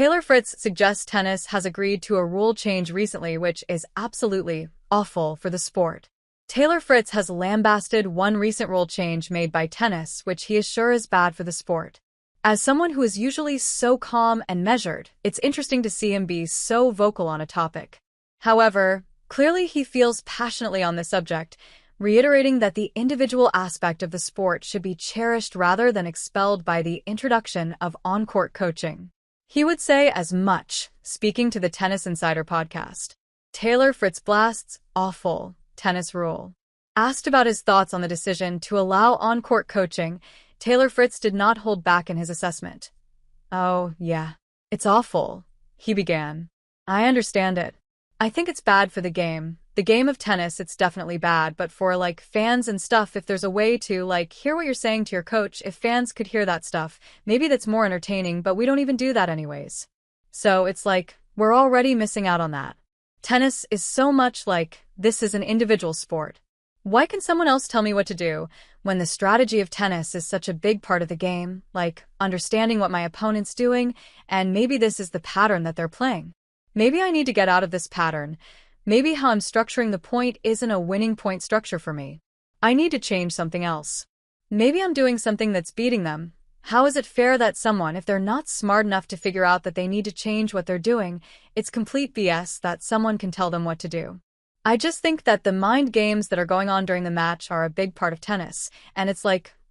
Taylor Fritz suggests tennis has agreed to a rule change recently which is absolutely awful for the sport. Taylor Fritz has lambasted one recent rule change made by tennis, which he is sure is bad for the sport. As someone who is usually so calm and measured, it's interesting to see him be so vocal on a topic. However, clearly he feels passionately on the subject, reiterating that the individual aspect of the sport should be cherished rather than expelled by the introduction of on-court coaching. He would say as much, speaking to the Tennis Insider podcast. Taylor Fritz blasts awful tennis rule. Asked about his thoughts on the decision to allow on-court coaching, Taylor Fritz did not hold back in his assessment. "Oh, yeah. It's awful," he began. "I understand it. I think it's bad for the game. The game of tennis, it's definitely bad, but for, fans and stuff, if there's a way to, hear what you're saying to your coach, if fans could hear that stuff, maybe that's more entertaining, but we don't even do that anyways. So it's we're already missing out on that. Tennis is so much this is an individual sport. Why can someone else tell me what to do when the strategy of tennis is such a big part of the game, understanding what my opponent's doing, and maybe this is the pattern that they're playing? Maybe I need to get out of this pattern. Maybe how I'm structuring the point isn't a winning point structure for me. I need to change something else. Maybe I'm doing something that's beating them. How is it fair that someone, if they're not smart enough to figure out that they need to change what they're doing, it's complete BS that someone can tell them what to do? I just think that the mind games that are going on during the match are a big part of tennis, and it's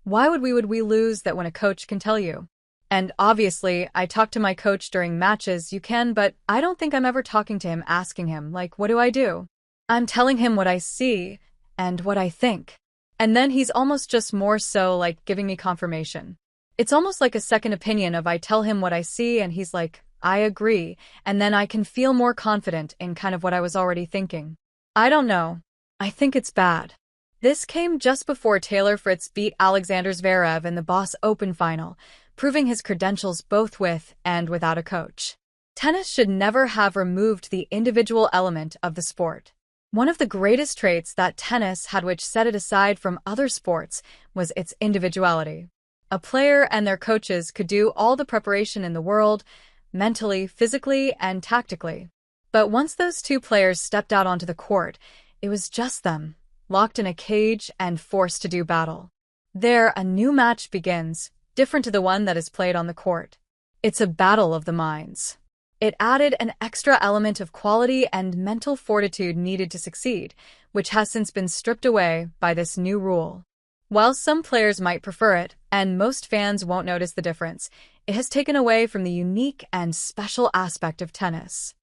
why would we lose that when a coach can tell you? And obviously, I talk to my coach during matches, you can, but I don't think I'm ever talking to him asking him, what do I do? I'm telling him what I see and what I think. And then he's almost just more so giving me confirmation. It's almost like a second opinion of I tell him what I see and he's I agree, and then I can feel more confident in kind of what I was already thinking. I don't know. I think it's bad. This came just before Taylor Fritz beat Alexander Zverev in the Boss Open final, proving his credentials both with and without a coach. Tennis should never have removed the individual element of the sport. One of the greatest traits that tennis had which set it aside from other sports was its individuality. A player and their coaches could do all the preparation in the world, mentally, physically, and tactically. But once those two players stepped out onto the court, it was just them, locked in a cage and forced to do battle. There, a new match begins, different to the one that is played on the court. It's a battle of the minds. It added an extra element of quality and mental fortitude needed to succeed, which has since been stripped away by this new rule. While some players might prefer it, and most fans won't notice the difference, it has taken away from the unique and special aspect of tennis.